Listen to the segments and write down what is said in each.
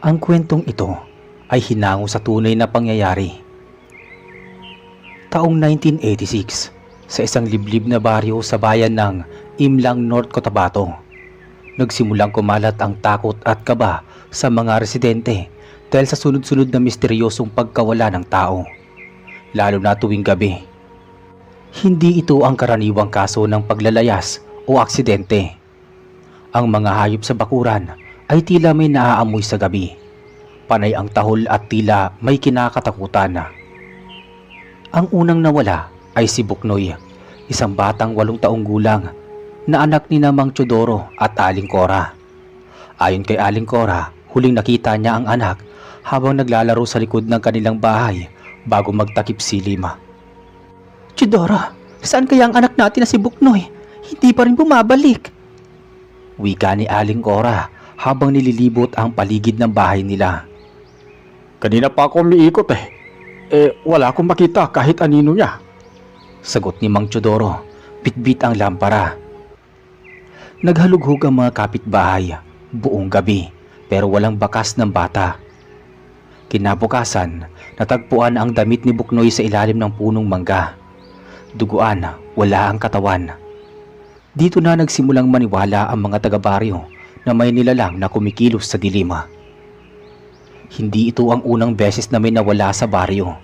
Ang kwentong ito ay hinango sa tunay na pangyayari. Taong 1986, sa isang liblib na baryo sa bayan ng Imlang, North Cotabato, nagsimulang kumalat ang takot at kaba sa mga residente dahil sa sunod-sunod na misteryosong pagkawala ng tao, lalo na tuwing gabi. Hindi ito ang karaniwang kaso ng paglalayas o aksidente. Ang mga hayop sa bakuran ay tila may naaamoy sa gabi. Panay ang tahol at tila may kinakatakutan. Ang unang nawala ay si Buknoy, isang batang 8 taong gulang na anak ni Mang Teodoro at Aling Cora. Ayon kay Aling Cora, huling nakita niya ang anak habang naglalaro sa likod ng kanilang bahay bago magtakip silim. Teodoro, saan kaya ang anak natin na si Buknoy? Hindi pa rin bumabalik. Wika ni Aling Cora habang nililibot ang paligid ng bahay nila. Kanina pa ako umiikot wala akong makita kahit anino niya. Sagot ni Mang Teodoro, bitbit ang lampara. Naghalughog ang mga kapitbahay buong gabi pero walang bakas ng bata. Kinabukasan, natagpuan ang damit ni Buknoy sa ilalim ng punong mangga. Duguan, wala ang katawan. Dito na nagsimulang maniwala ang mga taga-baryo na may nilalang na kumikilos sa dilim. Hindi ito ang unang beses na may nawala sa baryo,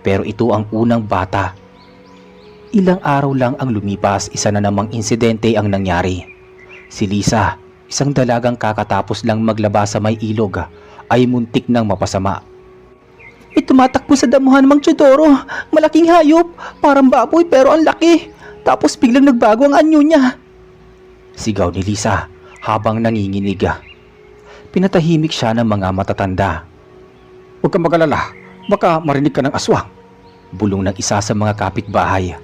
pero ito ang unang bata. Ilang araw lang ang lumipas, isa na namang insidente ang nangyari. Si Lisa, isang dalagang kakatapos lang maglaba sa may ilog, ay muntik nang mapasama. Tumatakbo sa damuhan, Mang Teodoro. Malaking hayop, parang baboy pero ang laki. Tapos biglang nagbago ang anyo niya. Sigaw ni Lisa habang nanginginig. Pinatahimik siya ng mga matatanda. Huwag kang mag-alala, baka marinig ka ng aswang. Bulong ng isa sa mga kapitbahay.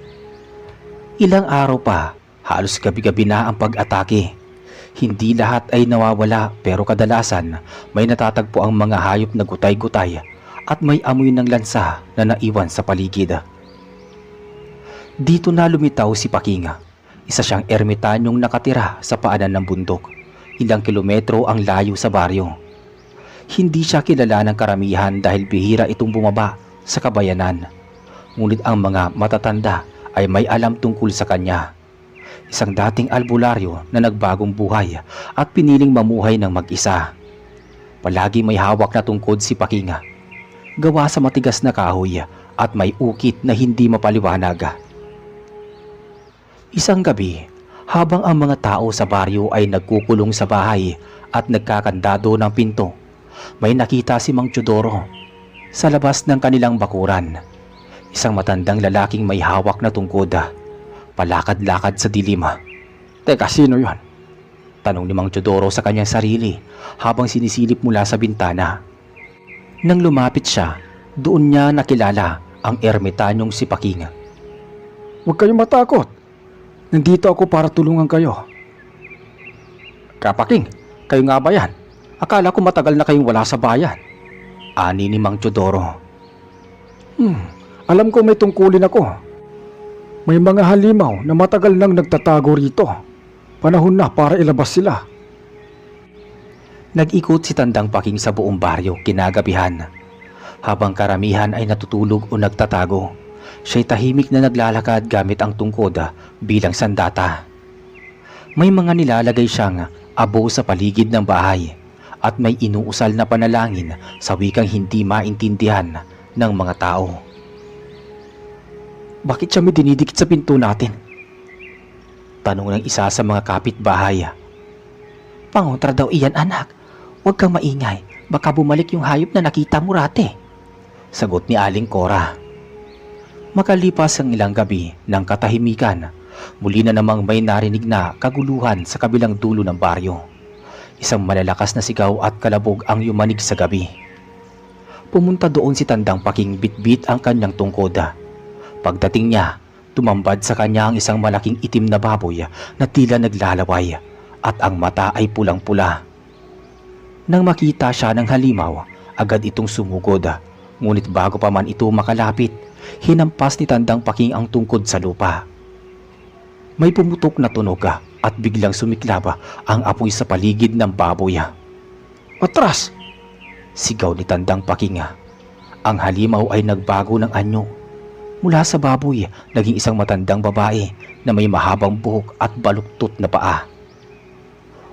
Ilang araw pa, halos gabi-gabi na ang pag-atake. Hindi lahat ay nawawala pero kadalasan may natatagpo ang mga hayop na gutay-gutay at may amoy ng lansa na naiwan sa paligid. Dito na lumitaw si Paking. Isa siyang ermitanyong nakatira sa paanan ng bundok. Ilang kilometro ang layo sa baryo. Hindi siya kilala ng karamihan dahil bihira itong bumaba sa kabayanan. Ngunit ang mga matatanda ay may alam tungkol sa kanya. Isang dating albularyo na nagbagong buhay at piniling mamuhay ng mag-isa. Palagi may hawak na tungkod si Paking. Gawa sa matigas na kahoy at may ukit na hindi mapaliwanag. Isang gabi, habang ang mga tao sa baryo ay nagkukulong sa bahay at nagkakandado ng pinto, may nakita si Mang Teodoro sa labas ng kanilang bakuran. Isang matandang lalaking may hawak na tungkod, palakad-lakad sa dilim. Teka, sino yon? Tanong ni Mang Teodoro sa kanyang sarili habang sinisilip mula sa bintana. Nang lumapit siya, doon niya nakilala ang ermitanyong si Paking. Huwag kayong matakot. Nandito ako para tulungan kayo. Kapaking, kayo nga ba yan? Akala ko matagal na kayong wala sa bayan. Ani ni Mang Teodoro. Alam ko may tungkulin ako. May mga halimaw na matagal nang nagtatago rito. Panahon na para ilabas sila. Nag-ikot si Tandang Paking sa buong baryo kinagabihan. Habang karamihan ay natutulog o nagtatago, siya'y tahimik na naglalakad gamit ang tungkod bilang sandata. May mga nilalagay siyang abo sa paligid ng bahay at may inuusal na panalangin sa wikang hindi maintindihan ng mga tao. Bakit siya may dinidikit sa pinto natin? Tanong ng isa sa mga kapitbahay. Pangontra daw iyan, anak. Huwag kang maingay, baka bumalik yung hayop na nakita mo rati. Sagot ni Aling Cora. Makalipas ang ilang gabi ng katahimikan, muli na namang may narinig na kaguluhan sa kabilang dulo ng baryo. Isang malalakas na sigaw at kalabog ang yumanig sa gabi. Pumunta doon si Tandang Paking, bitbit ang kanyang tungkod. Pagdating niya, tumambad sa kanya ang isang malaking itim na baboy na tila naglalaway at ang mata ay pulang-pula. Nang makita siya ng halimaw, agad itong sumugod. Ngunit bago pa man ito makalapit, hinampas ni Tandang Paking ang tungkod sa lupa. May pumutok na tunog at biglang sumiklab ang apoy sa paligid ng baboy. Atras! Sigaw ni Tandang Paking. Ang halimaw ay nagbago ng anyo. Mula sa baboy, naging isang matandang babae na may mahabang buhok at baluktot na paa.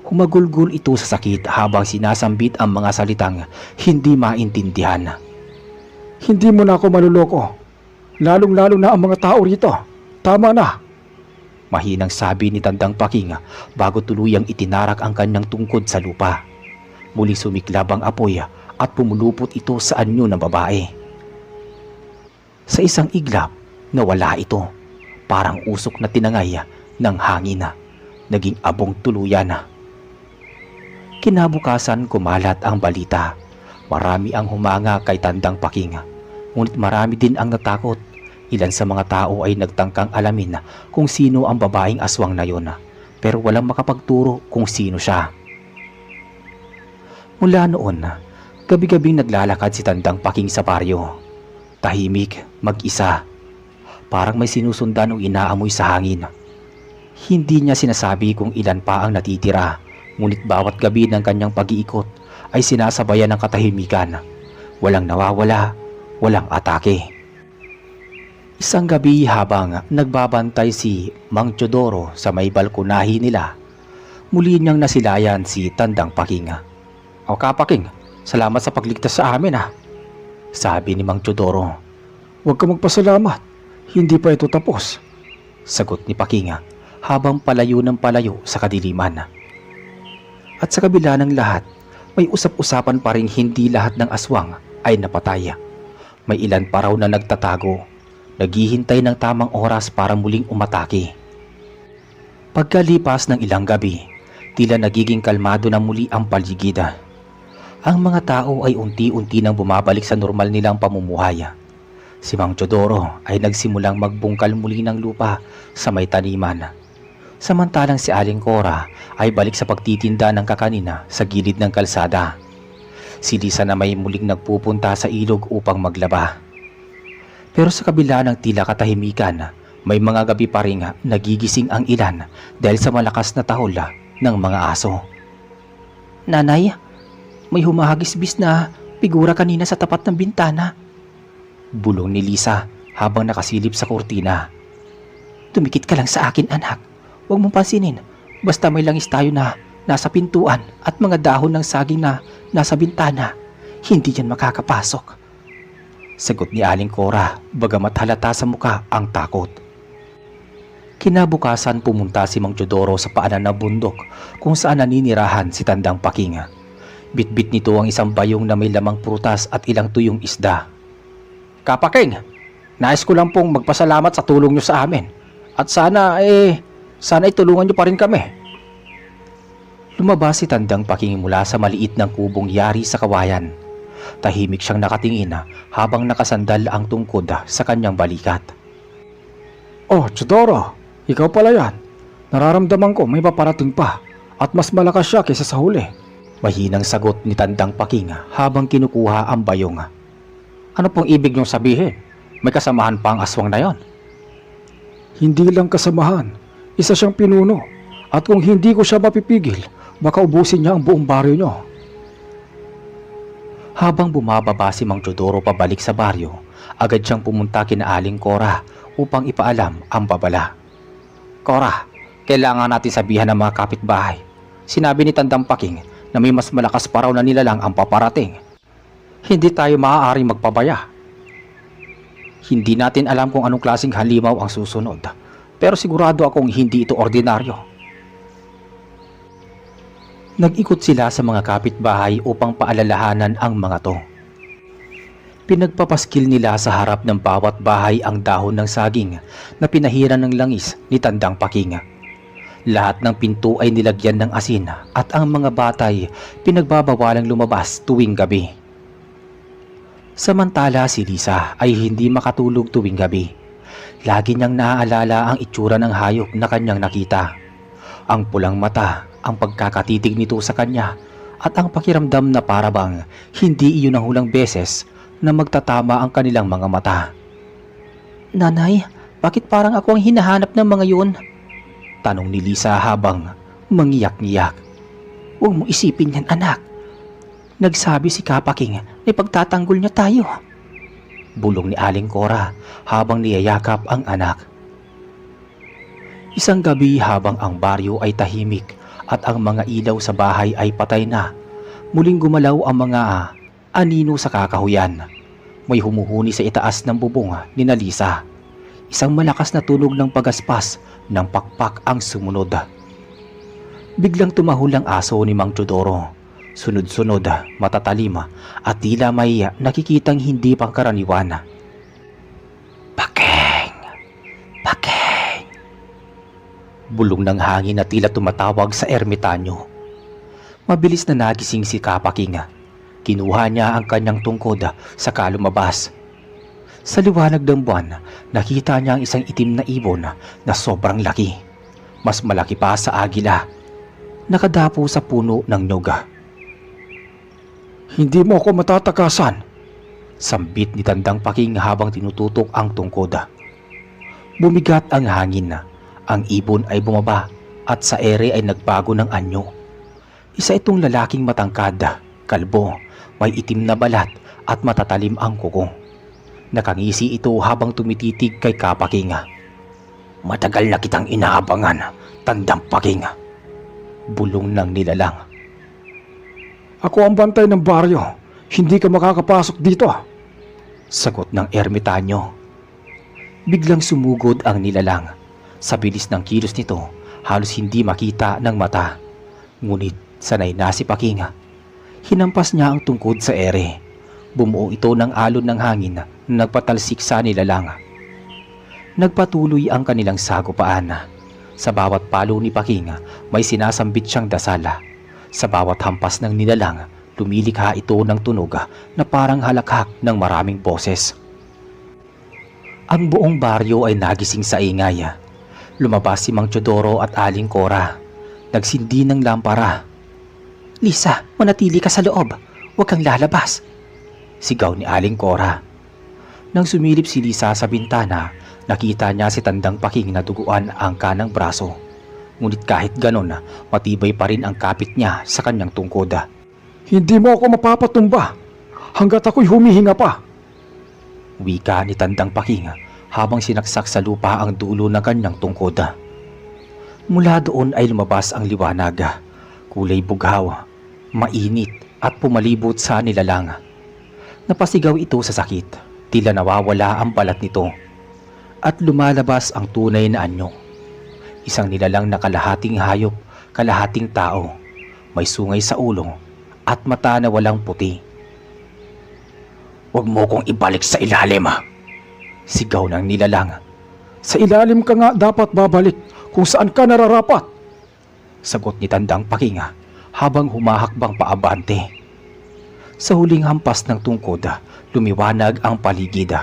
Humagulgol ito sa sakit habang sinasambit ang mga salitang hindi maintindihan. Hindi mo na ako maluloko. Lalong-lalo na ang mga tao rito. Tama na. Mahinang sabi ni Tandang Paking bago tuluyang itinarak ang kanyang tungkod sa lupa. Muling sumiklab ang apoy at pumulupot ito sa anyo ng babae. Sa isang iglap, nawala ito. Parang usok na tinangay ng hangin. Naging abong tuluyan. Kinabukasan kumalat ang balita. Marami ang humanga kay Tandang Paking. Ngunit marami din ang natakot. Ilan sa mga tao ay nagtangkang alamin kung sino ang babaeng aswang na yon. Pero walang makapagturo kung sino siya. Mula noon, gabi-gabing naglalakad si Tandang Paking sa baryo. Tahimik, mag-isa. Parang may sinusundan o inaamoy sa hangin. Hindi niya sinasabi kung ilan pa ang natitira, ngunit bawat gabi ng kanyang pag-iikot ay sinasabayan ng katahimikan. Walang nawawala, walang atake. Isang gabi habang nagbabantay si Mang Teodoro sa may balkonahi nila, muli niyang nasilayan si Tandang Paking. "O Kapaking, salamat sa pagligtas sa amin sabi ni Mang Teodoro. Huwag ka magpasalamat. Hindi pa ito tapos. Sagot ni Paking habang palayo ng palayo sa kadiliman. At sa kabila ng lahat, may usap-usapan pa ring hindi lahat ng aswang ay napatay. May ilan pa raw na nagtatago, naghihintay ng tamang oras para muling umatake. Pagkalipas ng ilang gabi, tila nagiging kalmado na muli ang paligid. Ang mga tao ay unti-unti nang bumabalik sa normal nilang pamumuhay. Si Mang Teodoro ay nagsimulang magbungkal muli ng lupa sa may taniman. Samantalang si Aling Cora ay balik sa pagtitinda ng kakanina sa gilid ng kalsada. Si Lisa na may muling nagpupunta sa ilog upang maglaba. Pero sa kabila ng tila katahimikan, may mga gabi pa ring nagigising ang ilan dahil sa malakas na tahol ng mga aso. Nanay, may humahagis-bis na figura kanina sa tapat ng bintana. Bulong ni Lisa habang nakasilip sa kurtina. Tumikit ka lang sa akin, anak. Huwag mong pansinin. Basta may langis tayo na nasa pintuan at mga dahon ng saging na nasa bintana. Hindi yan makakapasok. Sagot ni Aling Cora bagamat halata sa muka ang takot. Kinabukasan pumunta si Mang Teodoro sa paanan ng bundok kung saan naninirahan si Tandang Paking. Bitbit nito ang isang bayong na may lamang prutas at ilang tuyong isda. "Kapaking, nais ko lang pong magpasalamat sa tulong nyo sa amin. At sana tulungan nyo pa rin kami." Lumabas si Tandang Paking mula sa maliit ng kubong yari sa kawayan. Tahimik siyang nakatingin habang nakasandal ang tungkod sa kanyang balikat. "Oh, Teodoro, ikaw pala yan. Nararamdaman ko may paparating pa at mas malakas siya kaysa sa huli." Mahinang sagot ni Tandang Paking habang kinukuha ang bayong. "Ano pong ibig niyong sabihin? May kasamahan pa ang aswang na yon?" Hindi lang kasamahan, isa siyang pinuno. At kung hindi ko siya mapipigil, baka ubusin niya ang buong baryo niyo. Habang bumababa si Mang Teodoro pabalik sa baryo, agad siyang pumunta kina Aling Cora upang ipaalam ang babala. "Cora, kailangan natin sabihan ng mga kapitbahay. Sinabi ni Tandang Paking na may mas malakas pa raw na nilalang ang paparating. Hindi tayo maaaring magpabaya. Hindi natin alam kung anong klaseng halimaw ang susunod, pero sigurado akong hindi ito ordinaryo." Nag-ikot sila sa mga kapitbahay upang paalalahanan ang mga to. Pinagpapaskil nila sa harap ng bawat bahay ang dahon ng saging na pinahiran ng langis ni Tandang Paking. Lahat ng pinto ay nilagyan ng asin at ang mga batay pinagbabawalang lumabas tuwing gabi. Samantala si Lisa ay hindi makatulog tuwing gabi. Lagi niyang naaalala ang itsura ng hayop na kanyang nakita. Ang pulang mata, ang pagkakatitig nito sa kanya at ang pakiramdam na parabang hindi iyon ang hulang beses na magtatama ang kanilang mga mata. Nanay, bakit parang ako ang hinahanap ng mga yun? Tanong ni Lisa habang mangiyak-ngiyak. Huwag mo isipin yan, anak. Nagsabi si Kapaking na ipagtatanggol niya tayo. Bulong ni Aling Cora habang niyayakap ang anak. Isang gabi habang ang baryo ay tahimik at ang mga ilaw sa bahay ay patay na, muling gumalaw ang mga anino sa kakahuyan. May humuhuni sa itaas ng bubong ni Lisa. Isang malakas na tunog ng pagaspas ng pakpak ang sumunod. Biglang tumahol ang aso ni Mang Teodoro. Sunod-sunod, matatalim at tila may nakikitang hindi pangkaraniwan. Pakeng! Pakeng! Bulong ng hangin na tila tumatawag sa ermitanyo. Mabilis na nagising si Kapaking. Kinuha niya ang kanyang tungkod saka lumabas. Sa liwanag ng buwan, nakita niya ang isang itim na ibon na sobrang laki. Mas malaki pa sa agila. Nakadapo sa puno ng nyog. Hindi mo ako matatakasan. Sambit ni Tandang Paking habang tinututok ang tungkod. Bumigat ang hangin. Ang ibon ay bumaba at sa ere ay nagbago ng anyo. Isa itong lalaking matangkad, kalbo, may itim na balat at matatalim ang kuko. Nakangisi ito habang tumititig kay Kapaking. Matagal na kitang inaabangan, Tandang Paking. Bulong ng nilalang. Ako ang bantay ng baryo. Hindi ka makakapasok dito. Sagot ng ermitanyo. Biglang sumugod ang nilalang. Sa bilis ng kilos nito, halos hindi makita ng mata. Ngunit sanay na si Paking. Hinampas niya ang tungkod sa ere. Bumuo ito ng alon ng hangin na nagpatalsik sa nilalang. Nagpatuloy ang kanilang sagupaan. Sa bawat palo ni Paking, may sinasambit siyang dasala. Sa bawat hampas ng nilalang, lumilikha ito ng tunog na parang halakhak ng maraming boses. Ang buong baryo ay nagising sa ingay. Lumabas si Mang Teodoro at Aling Cora. Nagsindi ng lampara. Lisa, manatili ka sa loob. Huwag kang lalabas. Sigaw ni Aling Cora. Nang sumilip si Lisa sa bintana, nakita niya si Tandang Paking na duguan ang kanang braso. Ngunit kahit ganon, matibay pa rin ang kapit niya sa kanyang tungkod. Hindi mo ako mapapatumba hanggat ako'y humihinga pa. Wika ni Tandang Paking habang sinaksak sa lupa ang dulo ng kanyang tungkod. Mula doon ay lumabas ang liwanag, kulay bughaw, mainit at pumalibot sa nilalang. Napasigaw ito sa sakit, tila nawawala ang balat nito. At lumalabas ang tunay na anyo. Isang nilalang na kalahating hayop, kalahating tao. May sungay sa ulo at mata na walang puti. "Huwag mo kong ibalik sa ilalim," sigaw ng nilalang. Sa ilalim ka nga dapat babalik kung saan ka nararapat. Sagot ni Tandang Paking habang humahakbang paabante. Sa huling hampas ng tungkod, lumiwanag ang paligid.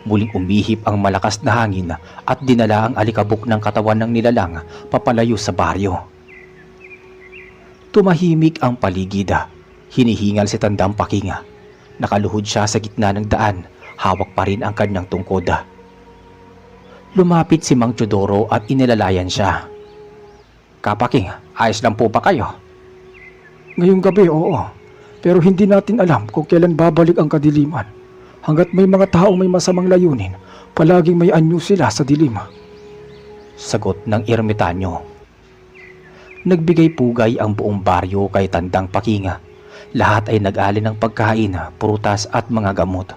Muling umihip ang malakas na hangin at dinala ang alikabok ng katawan ng nilalang papalayo sa baryo. Tumahimik ang paligid. Hinihingal si Tandang Paking. Nakaluhod siya sa gitna ng daan, hawak pa rin ang kanyang tungkod. Lumapit si Mang Teodoro at inilalayan siya. "Kapaking, ayos lang po ba kayo?" Ngayong gabi, oo. Pero hindi natin alam kung kailan babalik ang kadiliman. Hanggat may mga taong may masamang layunin, palaging may anyo sila sa dilim. Sagot ng ermitanyo. Nagbigay pugay ang buong baryo kay Tandang Paking. Lahat ay nag-alin ng pagkain, prutas at mga gamot.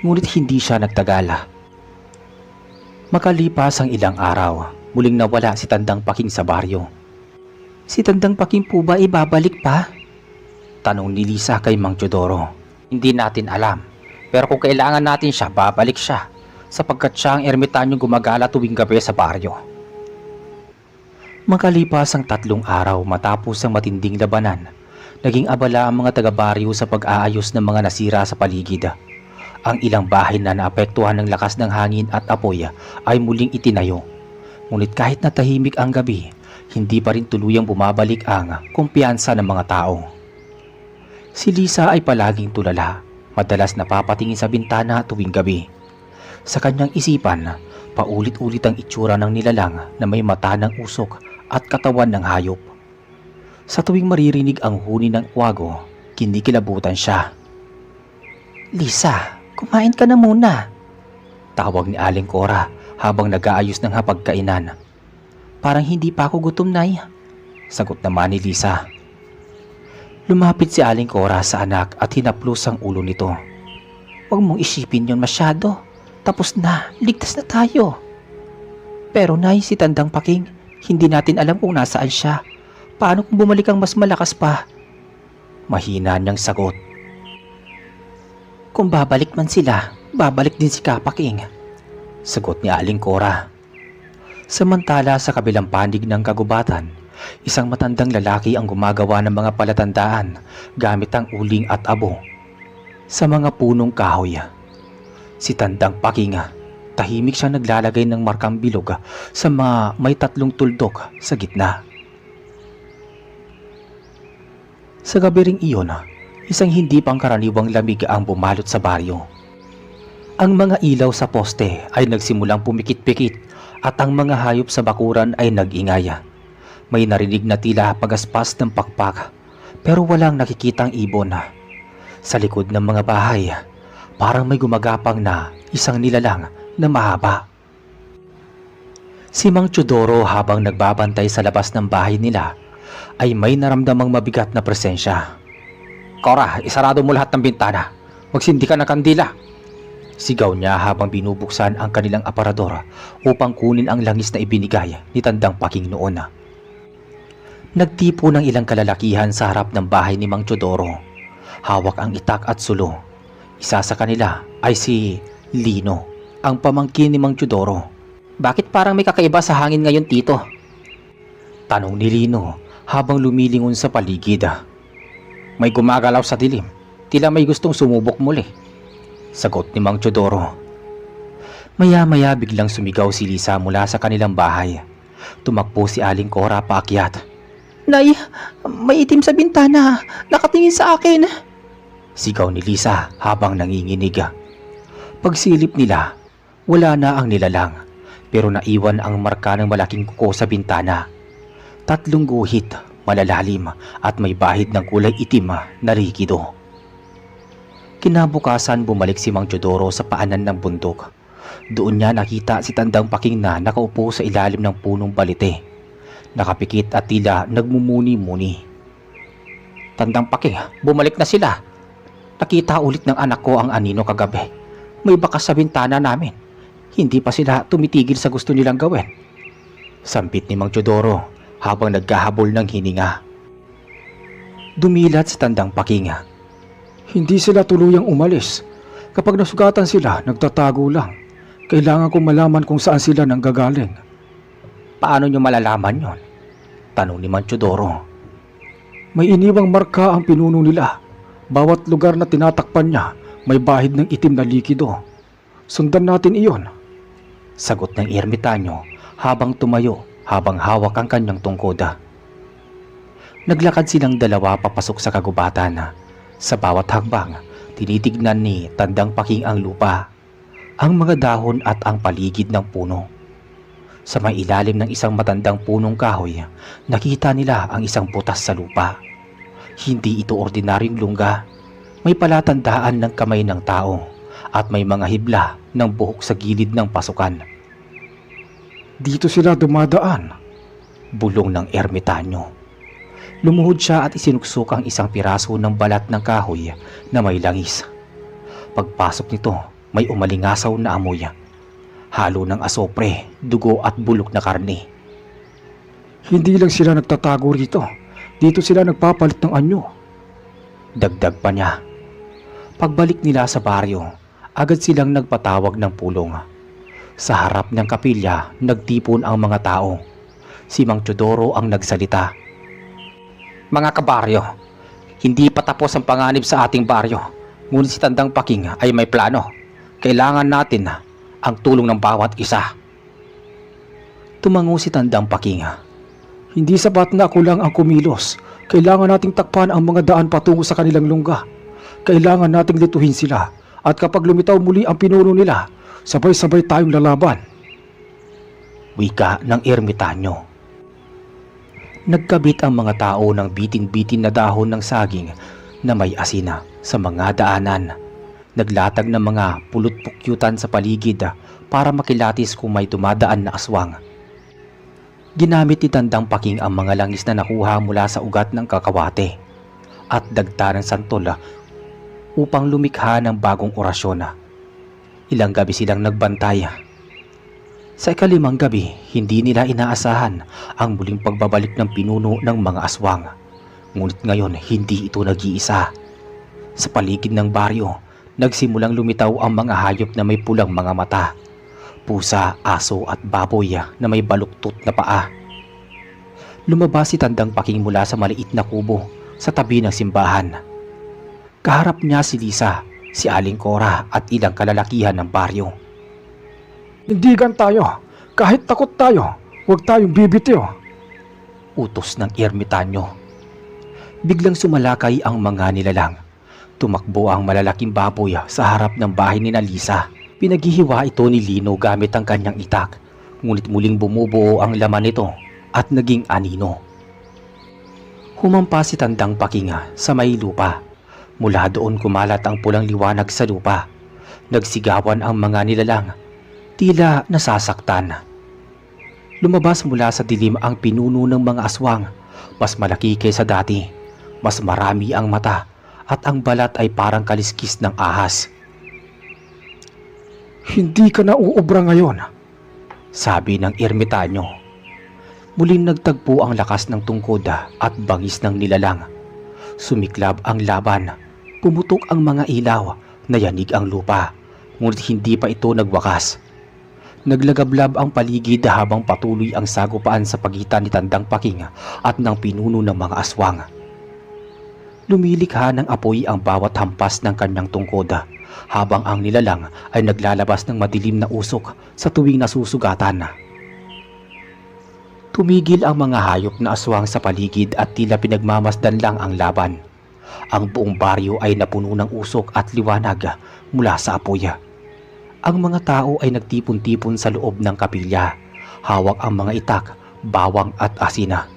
Ngunit hindi siya nagtagala. Makalipas ang ilang araw, muling nawala si Tandang Paking sa baryo. Si Tandang Paking po ba ibabalik pa? Tanong ni Lisa kay Mang Teodoro. Hindi natin alam. Pero kung kailangan natin siya, babalik siya. Sapagkat siya ang ermitanyong gumagala tuwing gabi sa baryo. Makalipas ang 3 araw matapos ang matinding labanan, naging abala ang mga taga-baryo sa pag-aayos ng mga nasira sa paligid. Ang ilang bahay na naapektuhan ng lakas ng hangin at apoy ay muling itinayo. Ngunit kahit na tahimik ang gabi, hindi pa rin tuluyang bumabalik ang kumpiyansa ng mga tao. Si Lisa ay palaging tulala. Madalas napapatingin sa bintana tuwing gabi. Sa kanyang isipan, paulit-ulit ang itsura ng nilalang na may mata ng usok at katawan ng hayop. Sa tuwing maririnig ang huni ng kwago, Kinikilabutan siya. Lisa, kumain ka na muna. Tawag ni Aling Cora habang nag-aayos ng hapagkainan. Parang hindi pa ako gutom, Nay. Sagot naman ni Lisa. Lumapit si Aling Cora sa anak at hinaplos ang ulo nito. Huwag mong isipin yon masyado. Tapos na, ligtas na tayo. Pero Nay, si Tandang Paking, hindi natin alam kung nasaan siya. Paano kung bumalik ang mas malakas pa? Mahina niyang sagot. Kung babalik man sila, babalik din si Kapaking. Sagot ni Aling Cora. Samantala sa kabilang panig ng kagubatan, isang matandang lalaki ang gumagawa ng mga palatandaan gamit ang uling at abo sa mga punong kahoy. Si Tandang Paking, tahimik siyang naglalagay ng markang bilog sa mga may 3 tuldok sa gitna. Sa gabi ring iyon, isang hindi pangkaraniwang lamig ang bumalot sa baryo. Ang mga ilaw sa poste ay nagsimulang pumikit-pikit at ang mga hayop sa bakuran ay nag-ingay. May narinig na tila pagaspas ng pakpak pero walang nakikitang ibon. Sa likod ng mga bahay, parang may gumagapang na isang nilalang na mahaba. Si Mang Teodoro habang nagbabantay sa labas ng bahay nila ay may naramdamang mabigat na presensya. "Cora, isarado mo lahat ng bintana. Magsindi ka ng kandila." Sigaw niya habang binubuksan ang kanilang aparador upang kunin ang langis na ibinigay ni Tandang Paking noon. Nagtipo ng ilang kalalakihan sa harap ng bahay ni Mang Teodoro. Hawak ang itak at sulo. Isa sa kanila ay si Lino, ang pamangkin ni Mang Teodoro. Bakit parang may kakaiba sa hangin ngayon, Tito? Tanong ni Lino habang lumilingon sa paligid. "May gumagalaw sa dilim. Tila may gustong sumubok muli." Sagot ni Mang Teodoro. Maya-maya biglang sumigaw si Lisa mula sa kanilang bahay. Tumakbo si Aling Cora paakyat. Nay, may itim sa bintana. Nakatingin sa akin. Sigaw ni Lisa habang nanginginig. Pagsilip nila, wala na ang nilalang pero naiwan ang marka ng malaking kuko sa bintana. 3 guhit, malalalim at may bahid ng kulay itim na rikido. Kinabukasan bumalik si Mang Teodoro sa paanan ng bundok. Doon niya nakita si Tandang Paking na nakaupo sa ilalim ng punong balite. Nakapikit at tila nagmumuni-muni. "Tandang Paking, bumalik na sila. Nakita ulit ng anak ko ang anino kagabi. May bakas sa bintana namin. Hindi pa sila tumitigil sa gusto nilang gawin." Sampit ni Mang Teodoro habang nagkahabol ng hininga. Dumilat si Tandang Paking. Hindi sila tuluyang umalis. Kapag nasugatan sila, nagtatago lang. Kailangan kong malaman kung saan sila nanggagaling. "Paano nyo malalaman yon?" Tanong ni Mang Teodoro. May iniwang marka ang pinuno nila. Bawat lugar na tinatakpan niya, may bahid ng itim na likido. Sundan natin iyon. Sagot ng ermitanyo habang tumayo habang hawak ang kanyang tungkod. Naglakad silang dalawa papasok sa kagubatan. Sa bawat hakbang, tinitignan ni Tandang Paking ang lupa, ang mga dahon at ang paligid ng puno. Sa may ilalim ng isang matandang punong kahoy, nakita nila ang isang butas sa lupa. Hindi ito ordinaryong lungga. May palatandaan ng kamay ng tao at may mga hibla ng buhok sa gilid ng pasukan. Dito sila dumadaan. Bulong ng ermitanyo. Lumuhod siya at isinuksok ang isang piraso ng balat ng kahoy na may langis. Pagpasok nito, may umalingasaw na amoy. Halo ng asopre, dugo at bulok na karne. Hindi lang sila nagtatago rito. Dito sila nagpapalit ng anyo. Dagdag pa niya. Pagbalik nila sa baryo, agad silang nagpatawag ng pulong. Sa harap ng kapilya, nagtipon ang mga tao. Si Mang Teodoro ang nagsalita. "Mga kabaryo, hindi pa tapos ang panganib sa ating baryo. Ngunit si Tandang Paking ay may plano. Kailangan natin ang tulong ng bawat isa." Tumango si Tandang Paking. Hindi sapat na ako lang ang kumilos. Kailangan nating takpan ang mga daan patungo sa kanilang lungga. Kailangan nating lituhin sila. At kapag lumitaw muli ang pinuno nila, sabay-sabay tayong lalaban. Wika ng ermitanyo. Nagkabit ang mga tao ng bitin-bitin na dahon ng saging na may asina sa mga daanan. Naglatag ng mga pulot-pukyutan sa paligid para makilatis kung may dumadaan na aswang. Ginamit ni Tandang Paking ang mga langis na nakuha mula sa ugat ng kakawate at dagta ng santol upang lumikha ng bagong orasyon. Ilang gabi silang nagbantay. Sa ikalimang gabi, hindi nila inaasahan ang muling pagbabalik ng pinuno ng mga aswang. Ngunit ngayon, hindi ito nag-iisa. Sa paligid ng baryo, nagsimulang lumitaw ang mga hayop na may pulang mga mata. Pusa, aso at baboy na may baluktot na paa. Lumabas si Tandang Paking mula sa maliit na kubo sa tabi ng simbahan. Kaharap niya si Lisa, si Aling Cora at ilang kalalakihan ng baryo. Nindigan tayo. Kahit takot tayo, huwag tayong bibitiw. Utos ng ermitanyo. Biglang sumalakay ang mga nilalang. Tumakbo ang malalaking baboy sa harap ng bahay ni Lisa. Pinaghihiwa ito ni Lino gamit ang kanyang itak, ngunit muling bumubuo ang laman nito at naging anino. Humampas si Tandang Paking sa may lupa. Mula doon kumalat ang pulang liwanag sa lupa. Nagsigawan ang mga nilalang, tila nasasaktan. Lumabas mula sa dilim ang pinuno ng mga aswang, mas malaki kaysa dati, mas marami ang mata at ang balat ay parang kaliskis ng ahas. Hindi ka na uubra ngayon, sabi ng ermitanyo. Muling nagtagpo ang lakas ng tungkod at bangis ng nilalang. Sumiklab ang laban, pumutok ang mga ilaw, nayanig ang lupa, ngunit hindi pa ito nagwakas. Naglagablab ang paligid habang patuloy ang sagupaan sa pagitan ni Tandang Paking at ng pinuno ng mga aswang. Lumilikha ng apoy ang bawat hampas ng kanyang tungkod habang ang nilalang ay naglalabas ng madilim na usok sa tuwing nasusugatan. Tumigil ang mga hayop na aswang sa paligid at tila pinagmamasdan lang ang laban. Ang buong baryo ay napuno ng usok at liwanag mula sa apoy. Ang mga tao ay nagtipon-tipon sa loob ng kapilya. Hawak ang mga itak, bawang at asina.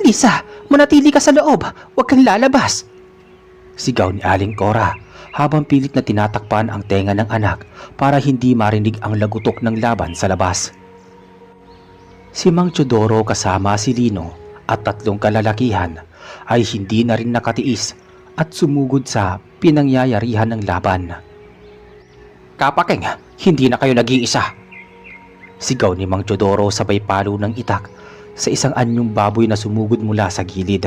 Lisa, manatili ka sa loob. Huwag kang lalabas. Sigaw ni Aling Cora habang pilit na tinatakpan ang tenga ng anak para hindi marinig ang lagutok ng laban sa labas. Si Mang Teodoro kasama si Lino at 3 kalalakihan ay hindi na rin nakatiis at sumugod sa pinangyayarihan ng laban. Kapaking, hindi na kayo nag-iisa. Sigaw ni Mang Teodoro sabay palo ng itak sa isang anyong baboy na sumugod mula sa gilid.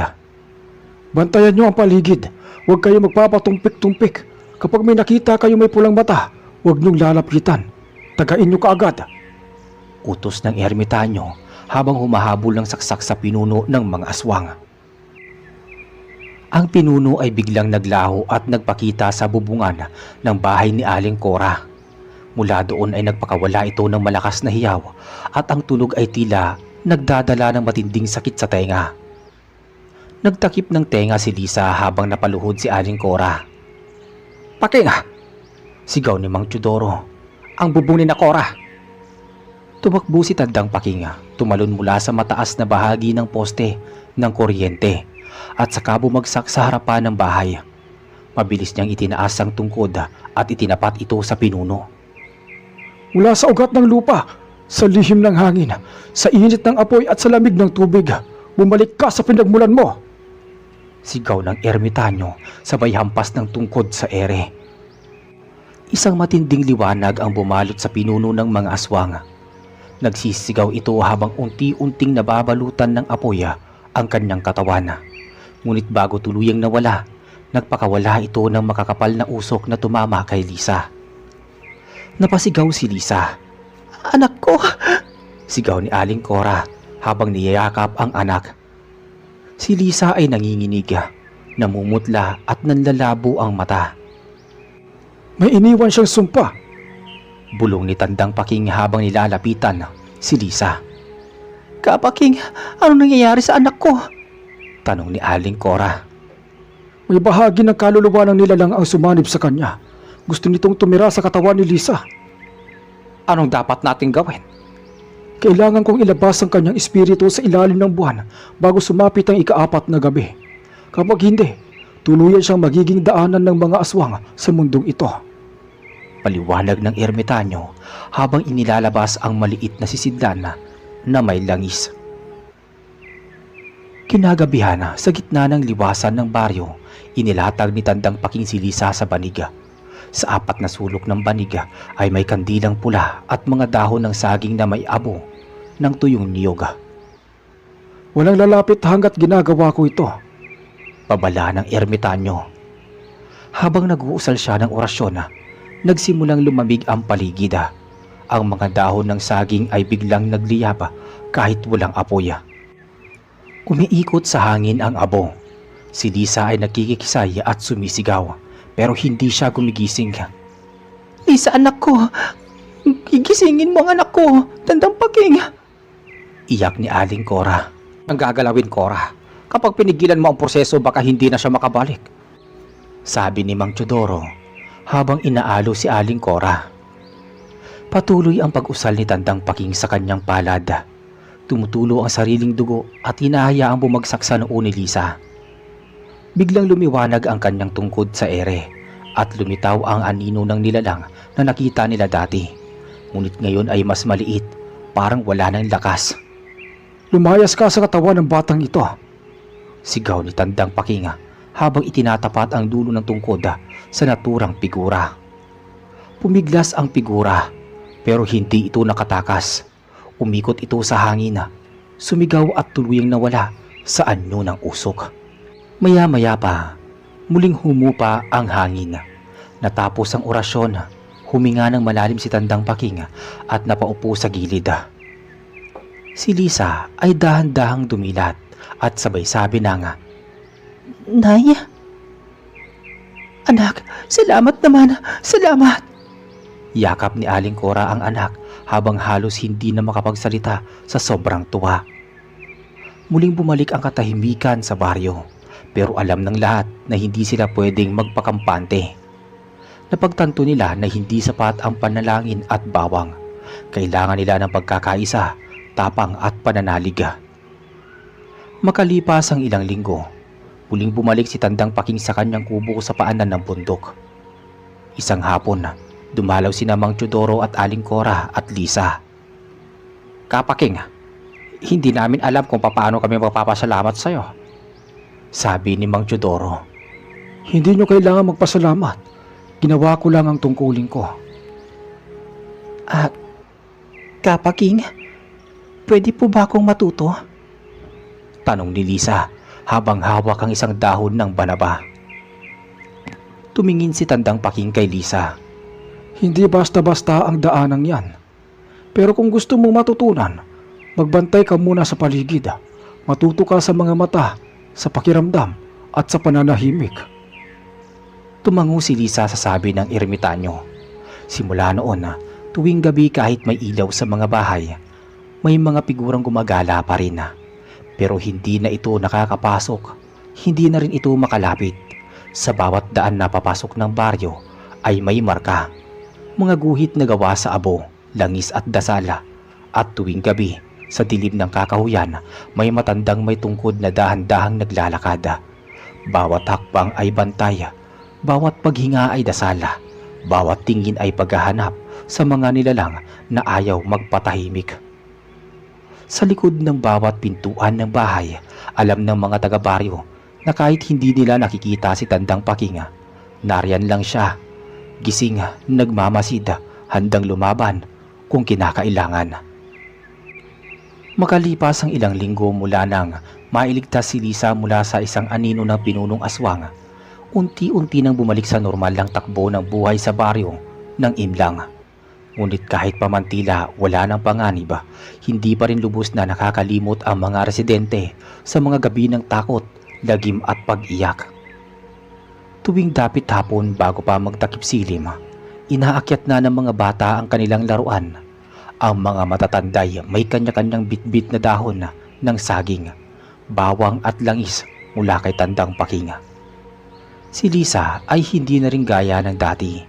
bantayan nyo ang paligid. Huwag kayo magpapatumpik-tumpik. Kapag may nakita kayo may pulang mata, huwag nyong lalapitan. Tagain nyo kaagad. Utos ng ermitanyo habang humahabol ng saksak sa pinuno ng mga aswang. Ang pinuno ay biglang naglaho at nagpakita sa bubungan ng bahay ni Aling Cora. Mula doon ay nagpakawala ito ng malakas na hiyaw at ang tunog ay tila nagdadala ng matinding sakit sa tenga. Nagtakip ng tenga si Lisa habang napaluhod si Aling Cora. Paking! Sigaw ni Mang Teodoro. Ang bubong ni Cora! Tumakbo si Tandang Paking, tumalon mula sa mataas na bahagi ng poste ng kuryente at saka bumagsak sa harapan ng bahay. Mabilis niyang itinaas ang tungkod at itinapat ito sa pinuno. Mula sa ugat ng lupa, sa lihim ng hangin, sa init ng apoy at sa lamig ng tubig, bumalik ka sa pinagmulan mo. Sigaw ng ermitanyo sabay hampas ng tungkod sa ere. Isang matinding liwanag ang bumalot sa pinuno ng mga aswang. Nagsisigaw ito habang unti-unting nababalutan ng apoy ang kanyang katawan. Ngunit bago tuluyang nawala, nagpakawala ito ng makakapal na usok na tumama kay Lisa. Napasigaw si Lisa. Anak ko! Sigaw ni Aling Cora habang niyayakap ang anak. Si Lisa ay nanginginig, namumutla at nanlalabo ang mata. May iniwan siyang sumpa. Bulong ni Tandang Paking habang nilalapitan si Lisa. Kapaking, ano nangyayari sa anak ko? Tanong ni Aling Cora. May bahagi ng kaluluwa ng nilalang ang sumanib sa kanya. Gusto nitong tumira sa katawan ni Lisa. Anong dapat nating gawin? Kailangan kong ilabas ang kanyang espiritu sa ilalim ng buwan bago sumapit ang ika-4 na gabi. Kapag hindi, tuluyan siyang magiging daanan ng mga aswang sa mundong ito. Paliwanag ng ermitanyo habang inilalabas ang maliit na sisidlan na may langis. Kinagabihan sa gitna ng liwasan ng baryo, inilatag ni Tandang Paking si Lisa sa baniga. Sa apat na sulok ng baniga ay may kandilang pula at mga dahon ng saging na may abo ng tuyong niyog. Walang lalapit hanggat ginagawa ko ito. Pabala ng ermitanyo. Habang nag-uusal siya ng orasyon, nagsimulang lumamig ang paligid. Ang mga dahon ng saging ay biglang nagliyab kahit walang apoy. Umiikot sa hangin ang abo. Si Lisa ay nakikikisay at sumisigaw pero hindi siya gumigising. Lisa, anak ko! Gigisingin mo ang anak ko! Tandang Paking! Iyak ni Aling Cora. Ang gagalawin, Cora. Kapag pinigilan mo ang proseso baka hindi na siya makabalik. Sabi ni Mang Teodoro habang inaalo si Aling Cora. Patuloy ang pag-usal ni Tandang Paking sa kanyang palad. Tumutulo ang sariling dugo at hinahayaang bumagsak sa noo ni Lisa. Biglang lumiwanag ang kanyang tungkod sa ere at lumitaw ang anino ng nilalang na nakita nila dati. Ngunit ngayon ay mas maliit, parang wala ng lakas. Lumayas ka sa katawan ng batang ito. Sigaw ni Tandang Paking habang itinatapat ang dulo ng tungkod sa naturang figura. Pumiglas ang figura pero hindi ito nakatakas. Umikot ito sa hangin, sumigaw at tuluyang nawala sa anyo ng usok. Maya-maya pa, muling humupa ang hangin. Natapos ang orasyon, huminga ng malalim si Tandang Paking at napaupo sa gilid. Si Lisa ay dahan-dahang dumilat at sabay sabi na nga, Nay! Anak, salamat naman! Salamat! Yakap ni Aling Cora ang anak habang halos hindi na makapagsalita sa sobrang tuwa. Muling bumalik ang katahimikan sa baryo pero alam ng lahat na hindi sila pwedeng magpakampante. Napagtanto nila na hindi sapat ang panalangin at bawang. Kailangan nila ng pagkakaisa, tapang at pananalig. Makalipas ang ilang linggo, muling bumalik si Tandang Paking sa kanyang kubo sa paanan ng bundok. Isang hapon, dumalaw sina Mang Teodoro at Aling Cora at Lisa. Kapaking, hindi namin alam kung paano kami magpapasalamat sa iyo. Sabi ni Mang Teodoro. Hindi nyo kailangan magpasalamat. Ginawa ko lang ang tungkulin ko. Kapaking, pwede po ba akong matuto? Tanong ni Lisa habang hawak ang isang dahon ng banaba. Tumingin si Tandang Paking kay Lisa. Hindi basta-basta ang daanang yan. Pero kung gusto mong matutunan, magbantay ka muna sa paligid. Matuto ka sa mga mata, sa pakiramdam at sa pananahimik. Tumango si Lisa sa sabi ng ermitanyo. Simula noon, tuwing gabi kahit may ilaw sa mga bahay, may mga figurang gumagala pa rin. Pero hindi na ito nakakapasok, hindi na rin ito makalapit. Sa bawat daan na papasok ng baryo ay may marka. Mga guhit na gawa sa abo, langis at dasala. At tuwing gabi, sa dilim ng kakahuyan, may matandang may tungkod na dahan-dahang naglalakad. Bawat hakbang ay bantay, bawat paghinga ay dasala, bawat tingin ay paghahanap sa mga nilalang na ayaw magpatahimik. Sa likod ng bawat pintuan ng bahay, alam ng mga taga-baryo na kahit hindi nila nakikita si Tandang Paking, nariyan lang siya, gising, nagmamasid, handang lumaban kung kinakailangan. Makalipas ang ilang linggo mula nang mailigtas si Lisa mula sa isang anino ng pinunong aswang, unti-unti nang bumalik sa normal lang takbo ng buhay sa baryo ng Imlang. Ngunit kahit pamantila wala ng panganib, hindi pa rin lubos na nakakalimot ang mga residente sa mga gabi ng takot, lagim at pag-iyak. Tuwing dapit hapon bago pa magtakip silim, inaakyat na ng mga bata ang kanilang laruan. Ang mga matatanday may kanya-kanyang bitbit na dahon ng saging, bawang at langis mula kay Tandang Paking. Si Lisa ay hindi na rin gaya ng dati,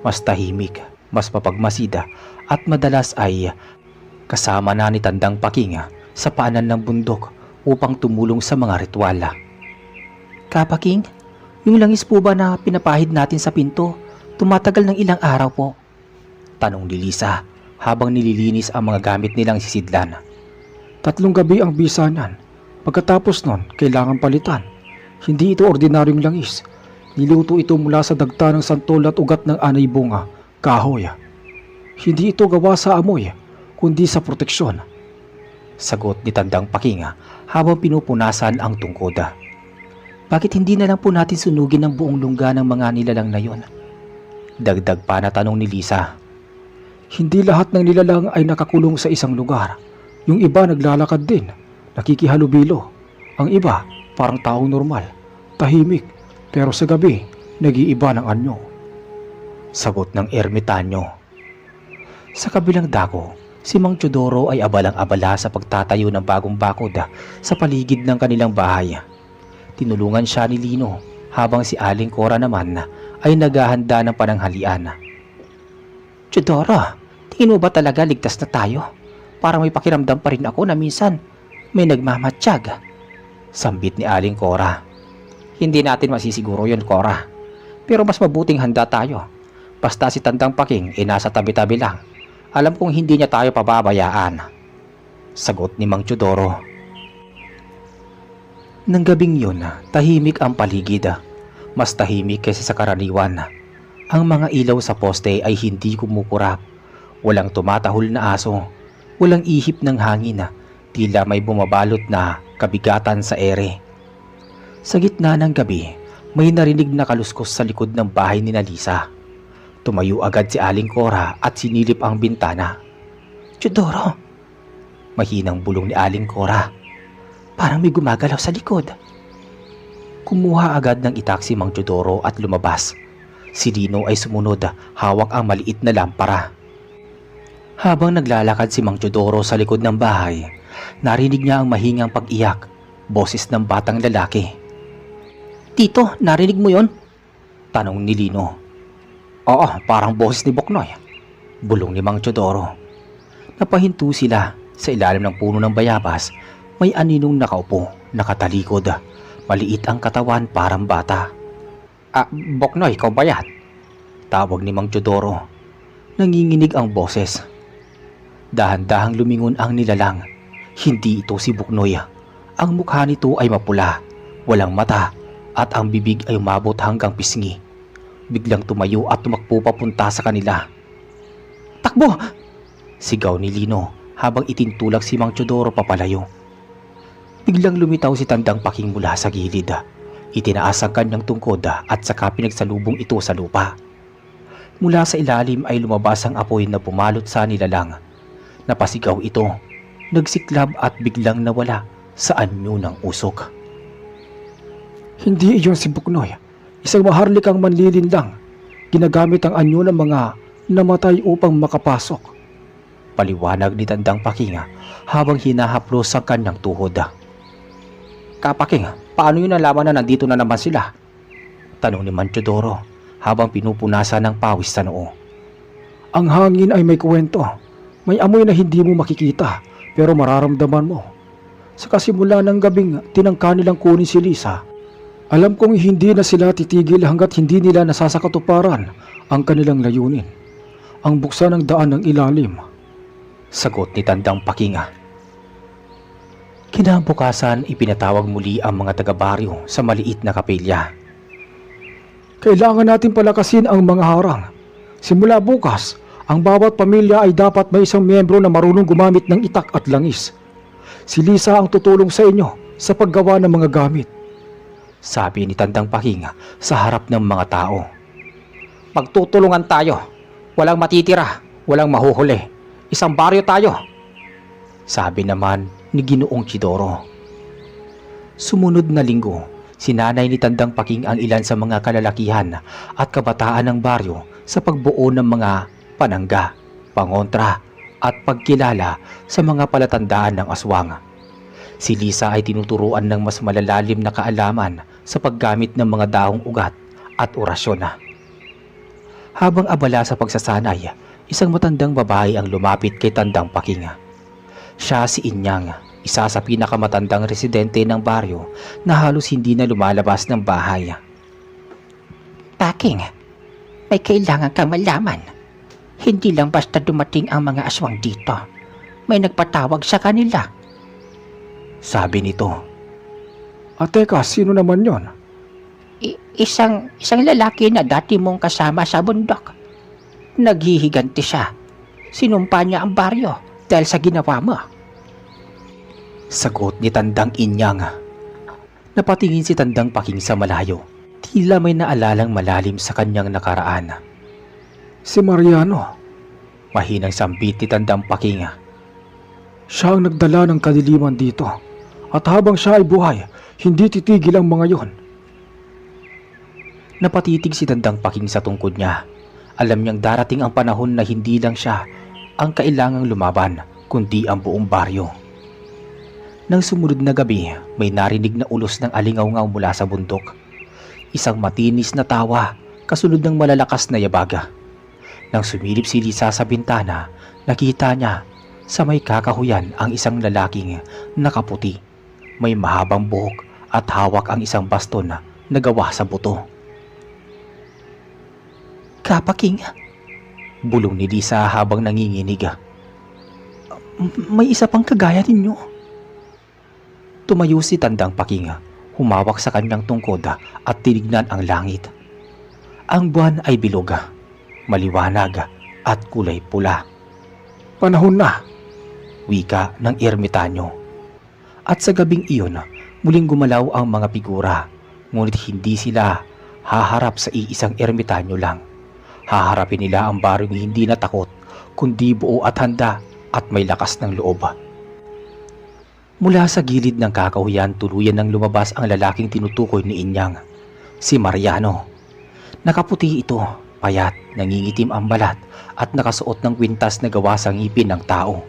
mas tahimik, mas mapagmasida at madalas ay kasama na ni Tandang Paking sa paanan ng bundok upang tumulong sa mga ritual. Kapaking, yung langis po ba na pinapahid natin sa pinto, tumatagal ng ilang araw po? Tanong ni Lisa habang nililinis ang mga gamit nilang sisidlan. 3 gabi ang bisa niyan. Pagkatapos nun, kailangan palitan. Hindi ito ordinaryong langis. Niluto ito mula sa dagta ng santol at ugat ng anay bunga, kahoy. Hindi ito gawa sa amoy, kundi sa proteksyon. Sagot ni Tandang Paking habang pinupunasan ang tungkod. Bakit hindi na lang po natin sunugin ang buong lungga ng mga nilalang na yon? Dagdag pa na tanong ni Lisa. Hindi lahat ng nilalang ay nakakulong sa isang lugar. Yung iba naglalakad din, nakikihalubilo. Ang iba parang taong normal, tahimik, pero sa gabi nag-iiba ng anyo. Sagot ng ermitanyo. Sa kabilang dako, si Mang Teodoro ay abalang-abala sa pagtatayo ng bagong bakod sa paligid ng kanilang bahay. Tinulungan siya ni Lino habang si Aling Cora naman ay naghahanda ng pananghalian. Teodoro, tingin mo ba talaga ligtas na tayo? Parang may pakiramdam pa rin ako na minsan may nagmamatsyag. Sambit ni Aling Cora. Hindi natin masisiguro yun, Cora. Pero mas mabuting handa tayo. Basta si Tandang Paking ay nasa tabi-tabi lang. Alam kong hindi niya tayo pababayaan. Sagot ni Mang Teodoro. Nang gabing yun, tahimik ang paligid. Mas tahimik kaysa sa karaniwan. Ang mga ilaw sa poste ay hindi kumukurap. Walang tumatahol na aso. Walang ihip ng hangin. Tila may bumabalot na kabigatan sa ere. Sa gitna ng gabi, may narinig na kaluskos sa likod ng bahay ni Lisa. Tumayo agad si Aling Cora at sinilip ang bintana. Teodoro! Mahinang bulong ni Aling Cora. Parang may gumagalaw sa likod. Kumuha agad ng itak si Mang Teodoro at lumabas. Si Lino ay sumunod, hawak ang maliit na lampara. Habang naglalakad si Mang Teodoro sa likod ng bahay, narinig niya ang mahingang pag-iyak, boses ng batang lalaki. Tito, narinig mo yon? Tanong ni Lino. Oo, parang boses ni Boknoy. Bulong ni Mang Teodoro. Napahinto sila. Sa ilalim ng puno ng bayabas, may aninong nakaupo, nakatalikod. Maliit ang katawan, parang bata. Boknoy, ikaw ba yan? Tawag ni Mang Teodoro. Nanginginig ang boses. Dahan-dahang lumingon ang nilalang. Hindi ito si Boknoy. Ang mukha nito ay mapula, walang mata, at ang bibig ay umabot hanggang pisngi. Biglang tumayo at tumakbo papunta sa kanila. Takbo! Sigaw ni Lino habang itintulak si Mang Teodoro papalayo. Biglang lumitaw si Tandang Paking mula sa gilid. Itinaas ang kanyang tungkod at saka pinagsalubong ito sa lupa. Mula sa ilalim ay lumabas ang apoy na pumalot sa nilalang. Napasigaw ito, nagsiklab at biglang nawala sa anyo ng usok. Hindi iyon si Buknoy. Isang maharlikang manlilinlang. Ginagamit ang anyo ng mga namatay upang makapasok. Paliwanag ni Tandang Paking habang hinahaplos ang kanyang tuhod. Kapaking, paano yun nalaman na nandito na naman sila? Tanong ni Mang Teodoro habang pinupunasan ng pawis sa noo. Ang hangin ay may kwento. May amoy na hindi mo makikita pero mararamdaman mo. Sa kasimula ng gabing tinangka nilang kunin si Lisa, alam kong hindi na sila titigil hanggat hindi nila nasasakatuparan ang kanilang layunin. Ang buksan ng daan ng ilalim. Sagot ni Tandang Paking. Kinabukasan, ipinatawag muli ang mga taga-baryo sa maliit na kapilya. Kailangan natin palakasin ang mga harang. Simula bukas, ang bawat pamilya ay dapat may isang miyembro na marunong gumamit ng itak at langis. Si Lisa ang tutulong sa inyo sa paggawa ng mga gamit. Sabi ni Tandang Paking sa harap ng mga tao. Magtutulungan tayo. Walang matitira, walang mahuhuli. Isang baryo tayo. Sabi naman ni Ginoong Chidoro. Sumunod na linggo, sinanay ni Tandang Paking ang ilan sa mga kalalakihan at kabataan ng baryo sa pagbuo ng mga panangga, pangontra at pagkilala sa mga palatandaan ng aswang. Si Lisa ay tinuturuan ng mas malalalim na kaalaman sa paggamit ng mga daong ugat at orasyon. Habang abala sa pagsasanay, isang matandang babae ang lumapit kay Tandang Paking. Siya si Inyang, isa sa pinakamatandang residente ng baryo na halos hindi na lumalabas ng bahay. Paking, may kailangan kang malaman. Hindi lang basta dumating ang mga aswang dito. May nagpatawag sa kanila. Sabi nito. Teka, sino naman yon? Isang lalaki na dati mong kasama sa bundok. Naghihiganti siya. Sinumpa niya ang baryo dahil sa ginawa mo. Sagot ni Tandang Inyang. Napatingin si Tandang Paking sa malayo. Tila may naalalang malalim sa kanyang nakaraan. Si Mariano. Mahinang sambit ni Tandang Paking. Siya ang nagdala ng kadiliman dito. At habang siya ay buhay, hindi titigil ang mga yon. Napatitig si Tandang Paking sa tungkod niya. Alam niyang darating ang panahon na hindi lang siya ang kailangang lumaban, kundi ang buong baryo. Nang sumunod na gabi, may narinig na ulos ng alingaw-ngaw mula sa bundok. Isang matinis na tawa, kasunod ng malalakas na yabaga. Nang sumilip si Lisa sa bintana, nakita niya sa may kakahuyan ang isang lalaking nakaputi. May mahabang buhok at hawak ang isang baston na gawa sa buto. Kapaking, Bulong ni Lisa habang nanginginig. may isa pang kagaya ninyo. Tumayo si Tandang Paking, humawak sa kanyang tungkod at tinignan ang langit. Ang buwan ay bilog, maliwanag at kulay pula. Panahon na. Wika ng ermitanyo. At sa gabing iyon, muling gumalaw ang mga figura, ngunit hindi sila haharap sa iisang ermitanyo lang. Haharapin nila ang baryong hindi natakot, kundi buo at handa at may lakas ng loob. Mula sa gilid ng kakahuyan, tuluyan nang lumabas ang lalaking tinutukoy ni Inyang, si Mariano. Nakaputi ito, payat, nangingitim ang balat at nakasuot ng kwintas na gawa sa ngipin ng tao.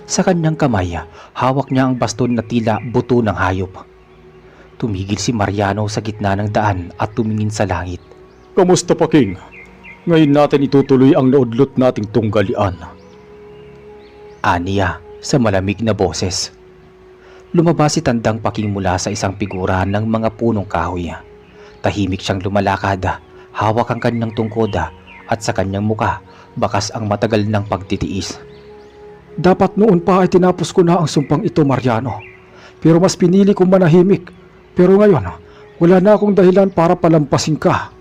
Sa kanyang kamay, hawak niya ang baston na tila buto ng hayop. Tumigil si Mariano sa gitna ng daan at tumingin sa langit. Kamusta, Paking? Ngayon natin itutuloy ang naudlot nating tunggalian. Aniya sa malamig na boses. Lumabas si Tandang Paking mula sa isang figura ng mga punong kahoy. Tahimik siyang lumalakad, hawak ang kanyang tungkod at sa kanyang muka bakas ang matagal ng pagtitiis. Dapat noon pa ay tinapos ko na ang sumpang ito, Mariano. Pero mas pinili kong manahimik. Pero ngayon, wala na akong dahilan para palampasin ka.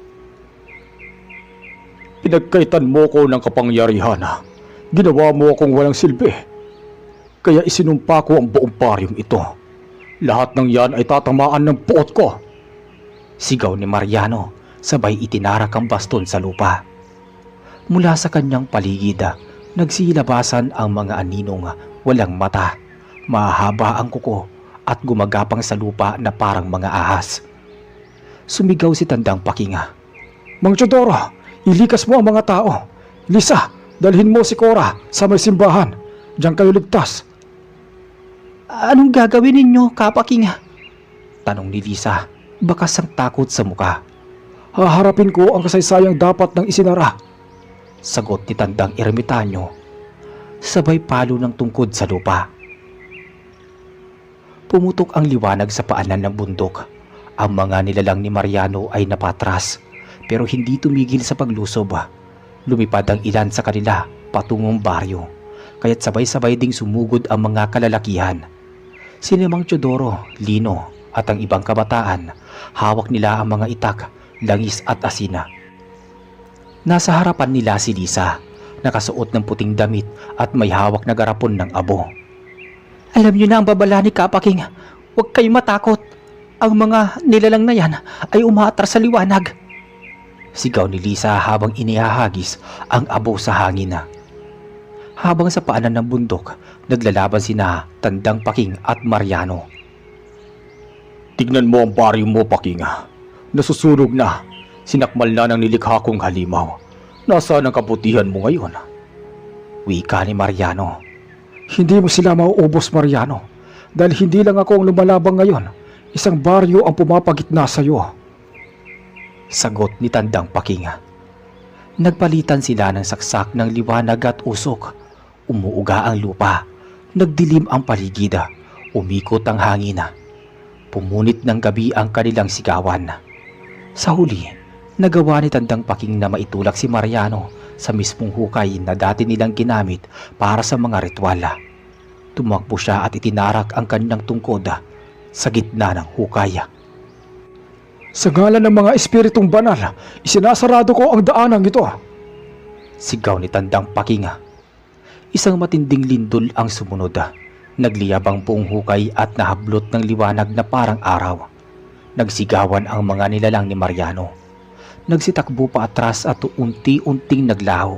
Pinagkaitan mo ko ng kapangyarihan. Ginawa mo akong walang silbi. Kaya isinumpa ko ang buong baryong ito. Lahat ng yan ay tatamaan ng puot ko. Sigaw ni Mariano, sabay itinarak ang baston sa lupa. Mula sa kanyang paligid, nagsilabasan ang mga aninong walang mata, mahaba ang kuko at gumagapang sa lupa na parang mga ahas. Sumigaw si Tandang Paking. Mang Teodoro, ilikas mo ang mga tao. Lisa, dalhin mo si Cora sa may simbahan. Diyan kayo ligtas. Anong gagawin ninyo, Kapaking? Tanong ni Lisa, bakas ang takot sa muka. Haharapin ko ang kasaysayang dapat nang isinara. Sagot ni Tandang Ermitanyo, sabay palo ng tungkod sa lupa. Pumutok ang liwanag sa paanan ng bundok. Ang mga nilalang ni Mariano ay napatras, pero hindi tumigil sa paglusob. Lumipad ang ilan sa kanila patungong baryo, kaya't sabay-sabay ding sumugod ang mga kalalakihan. Sina Mang Teodoro, Lino at ang ibang kabataan, hawak nila ang mga itak, langis at asina. Nasa harapan nila si Lisa, nakasuot ng puting damit at may hawak na garapon ng abo. Alam niyo na ang babala ni Kapaking. Huwag kayong matakot. Ang mga nilalang na yan ay umaatras sa liwanag. Sigaw ni Lisa habang inihahagis ang abo sa hangin. Habang sa paanan ng bundok, naglalaban sina Tandang Paking at Mariano. Tignan mo ang baryo mo, Paking. Nasusunog na. Sinakmal na ng nilikha kong halimaw. Nasaan ang kabutihan mo ngayon? Wika ni Mariano. Hindi mo sila mauubos, Mariano. Dahil hindi lang ako ang lumalabang ngayon. Isang baryo ang pumapagitna sa iyo. Sagot ni Tandang Paking. Nagpalitan sila ng saksak ng liwanag at usok. Umuuga ang lupa. Nagdilim ang paligid, umikot ang hangin. Pumunit ng gabi ang kanilang sigawan. Sa huli, nagawa ni Tandang Paking na maitulak si Mariano sa mismong hukay na dati nilang ginamit para sa mga ritual. Tumakbo siya at itinarak ang kanyang tungkod sa gitna ng hukay. Sa ngalan ng mga espiritong banal, isinasarado ko ang daanang ito. Sigaw ni Tandang Paking. Isang matinding lindol ang sumunod. Nagliyab ang buong hukay at nahablot ng liwanag na parang araw. Nagsigawan ang mga nilalang ni Mariano. Nagsitakbo pa atras at unti-unting naglaho.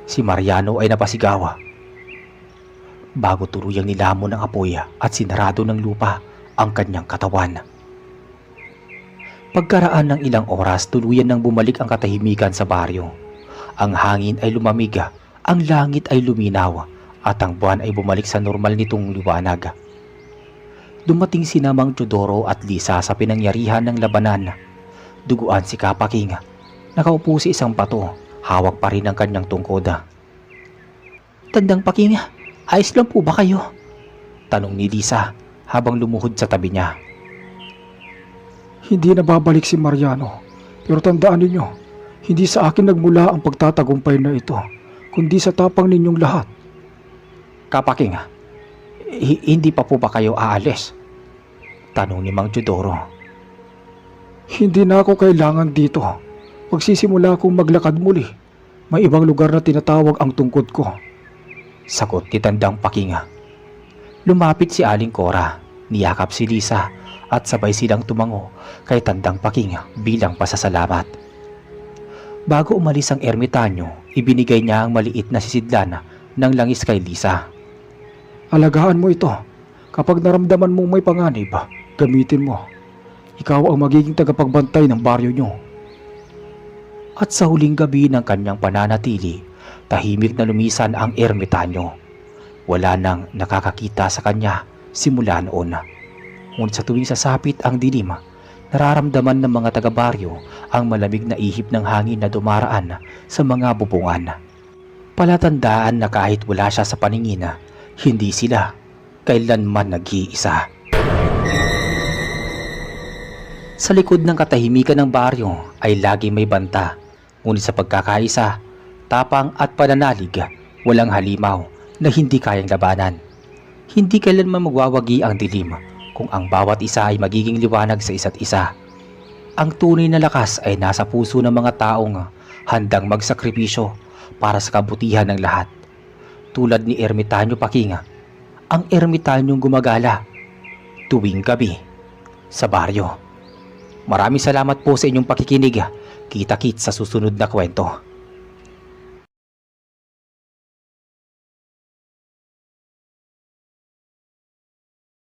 Si Mariano ay napasigawa. Bago tuluyang nilamon ng apoy at sinarado ng lupa ang kanyang katawan. Pagkaraan ng ilang oras, tuluyan nang bumalik ang katahimikan sa baryo. Ang hangin ay lumamig, ang langit ay luminaw, at ang buwan ay bumalik sa normal nitong liwanag. Dumating sina Mang Teodoro at Lisa sa pinangyarihan ng labanan. Duguan si Kapaking. Nakaupo sa isang bato, hawak pa rin ang kanyang tungkod. Tandang Paking, ayos lang po ba kayo? Tanong ni Lisa habang lumuhod sa tabi niya. Hindi na babalik si Mariano. Pero tandaan ninyo, hindi sa akin nagmula ang pagtatagumpay na ito, kundi sa tapang ninyong lahat. Kapaking, hindi pa po ba kayo aalis? Tanong ni Mang Teodoro. Hindi na ako kailangan dito. Magsisimula akong maglakad muli. May ibang lugar na tinatawag ang tungkod ko. Sagot ni Tandang Paking. Lumapit si Aling Cora, niyakap si Lisa at sabay silang tumango kay Tandang Paking bilang pasasalamat. Bago umalis ang ermitanyo, ibinigay niya ang maliit na sisidlan ng langis kay Lisa. Alagaan mo ito. Kapag naramdaman mong may panganib, gamitin mo. Ikaw ang magiging tagapagbantay ng baryo nyo. At sa huling gabi ng kanyang pananatili, tahimik na lumisan ang ermitanyo. Wala nang nakakakita sa kanya simula noon. Ngunit sa tuwing sasapit ang dilim, nararamdaman ng mga taga-baryo ang malamig na ihip ng hangin na dumaraan sa mga bubungan. Palatandaan na kahit wala siya sa paningin, hindi sila kailanman nag-iisa. Sa likod ng katahimikan ng baryo ay lagi may banta, ngunit sa pagkakaisa, tapang at pananalig, walang halimaw na hindi kayang labanan. Hindi kailanman magwawagi ang dilim kung ang bawat isa ay magiging liwanag sa isa't isa. Ang tunay na lakas ay nasa puso ng mga taong handang magsakripisyo para sa kabutihan ng lahat. Tulad ni Ermitanyo Paking, ang ermitanyong gumagala tuwing gabi sa baryo. Maraming salamat po sa inyong pakikinig. Kita-kits sa susunod na kwento.